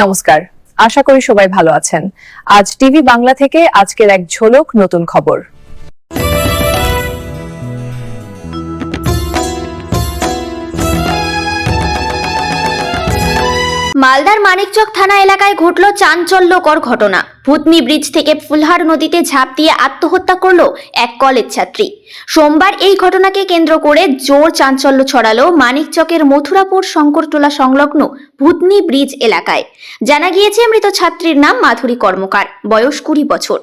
নমস্কার, আশা করি সবাই ভালো আছেন। আজ টিভি বাংলা থেকে আজকের এক ঝলক নতুন খবর। মালদার মানিকচক থানা এলাকায় ঘটল চাঞ্চল্যকর ঘটনা। ভূতনি ব্রিজ থেকে ফুলহার নদীতে ঝাঁপ দিয়ে আত্মহত্যা করল এক কলেজ ছাত্রী। সোমবার এই ঘটনাকে কেন্দ্র করে জোর চাঞ্চল্য ছড়ালো মানিকচকের মথুরাপুর শঙ্করটোলা সংলগ্ন ভূতনি ব্রিজ এলাকায়। জানা গিয়েছে মৃত ছাত্রীর নাম মাধুরী কর্মকার, বয়স 20 বছর,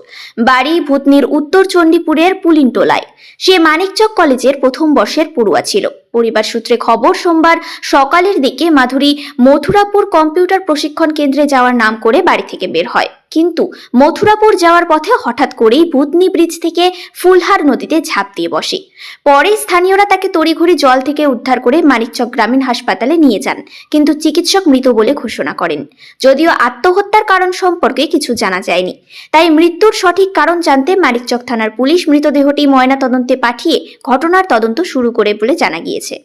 বাড়ি ভূতনির উত্তর চণ্ডীপুরের পুলিনটোলায়। সে মানিকচক কলেজের প্রথম বর্ষের পড়ুয়া ছিল। পরিবার সূত্রে খবর, সোমবার সকালের দিকে মাধুরী মথুরাপুর কম্পিউটার প্রশিক্ষণ কেন্দ্রে যাওয়ার নাম করে বাড়ি থেকে বের হয়, কিন্তু মথুরাপুর যাওয়ার পথে হঠাৎ করেই ভূতনি ব্রিজ থেকে ফুলহার নদীতে ঝাঁপ দিয়ে বসে। পরে স্থানীয়রা তাকে তড়িঘড়ি জল থেকে উদ্ধার করে মানিকচক গ্রামীণ হাসপাতালে নিয়ে যান, কিন্তু চিকিৎসক মৃত বলে ঘোষণা করেন। যদিও আত্মহত্যার কারণ সম্পর্কে কিছু জানা যায়নি, তাই মৃত্যুর সঠিক কারণ জানতে মানিকচক থানার পুলিশ মৃতদেহটি ময়নাতদন্তে পাঠিয়ে ঘটনার তদন্ত শুরু করে বলে জানা গিয়েছে।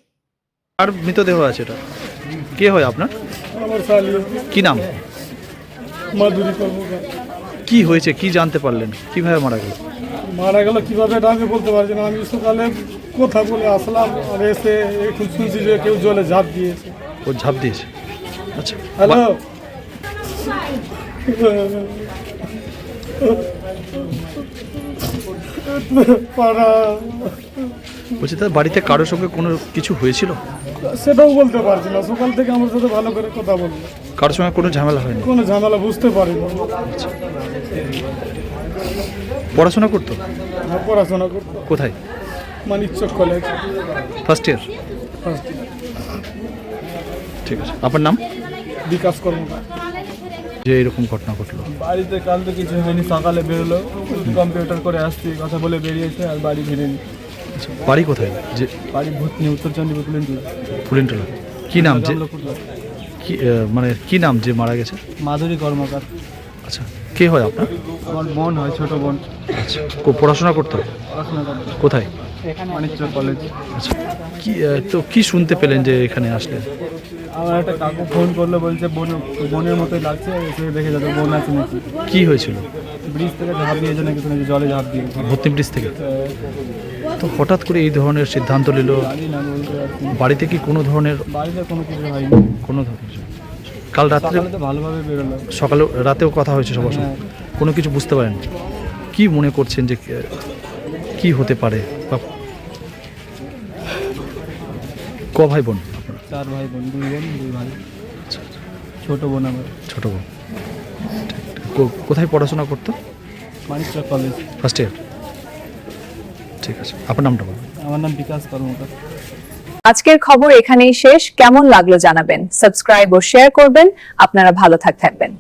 আর মৃতদেহ আছে, এটা কে হয় আপনার? আমার শালী। কি নাম? মাধুরী কর্মকার। কি হয়েছে, কি জানতে পারলেন, কিভাবে মারা গেল? মারা গেল কিভাবে এটা আমি বলতে পারছি না। আমি সকালে কথা বলে আসলাম, আর এসে এখন শুনছি যে কেউ জলে ঝাঁপ দিয়েছে। ও ঝাঁপ দিয়েছে? আচ্ছা, হ্যালো। বলছি তার বাড়িতে কারোর সঙ্গে কোনো কিছু হয়েছিল? সেটাও বলতে পারছি না। সকাল থেকে আমার সাথে ভালো করে কথা বললো, কারোর সঙ্গে কোনো ঝামেলা হয়নি? কোনো ঝামেলা বুঝতে পারিনি। পড়াশোনা করতো? আমার পড়াশোনা করতো। কোথায়? Manikchak college, first year. First year. ঠিক আছে, আপনার নাম? বিকাশ কর্মকার। যে এরকম ঘটনা ঘটলো বাড়িতে কাল তো কিছু হয়নি, সকালে বেরোলো, কম্পিউটার করে আসছি কথা বলে বেরিয়েছে, আর বাড়ি ফিরেনি। আচ্ছা, বাড়ি কোথায়? যে বাড়ি ভূতনি, উত্তর চণ্ডীপুর পুলিনটোলা। পুলিনটোলা। কি নাম যে কি মানে কি নাম যে মারা গেছে? মাধুরী কর্মকার। আচ্ছা, কে হয় আপনার? আমার বোন হয়, ছোট বোন। আচ্ছা, পড়াশোনা করতো? পড়াশোনা করতো কোথায়? মানিকচক কলেজ। আচ্ছা, কি তো কি শুনতে পেলেন যে এখানে আসলেন? আমার একটা কাকু ফোন করলো, বলছে বোনের মতোই লাগছে, এসে দেখে যাবে বোন আছে নাকি। কি হয়েছিল? ব্রিজ থেকে ঝাঁপ দিয়েছে নাকি, শুনেছি জলে ঝাঁপ দিয়ে। ভর্তি ব্রিজ থেকে? তো হঠাৎ করে এই ধরনের সিদ্ধান্ত নিল? জানি না, বলতে পারছি না। বাড়িতে কি কোনো ধরনের? বাড়িতে কোনো কিছু হয়নি। কোনো ধরনের? কাল রাত্রে সকালে তো ভালোভাবে বেরোলো। সকালে রাতেও কথা হয়েছে সবার সঙ্গে? কোনো কিছু বুঝতে পারেন? কি মনে করছেন যে কি হতে পারে? বা ক ভাই বোন আপনারা? 4 ভাই বোন, 2 বোন 2 ভাই। ছোট বোন আমার। ছোট বোন। কোথায় পড়াশোনা করতো? Manikchak college, first year. ঠিক আছে, আপনার নামটা বলুন। আমার নাম বিকাশ কর্মকার। আজকের খবর এখানেই শেষ। কেমন লাগলো জানাবেন, সাবস্ক্রাইব ও শেয়ার করবেন। আপনারা ভালো থাকবেন।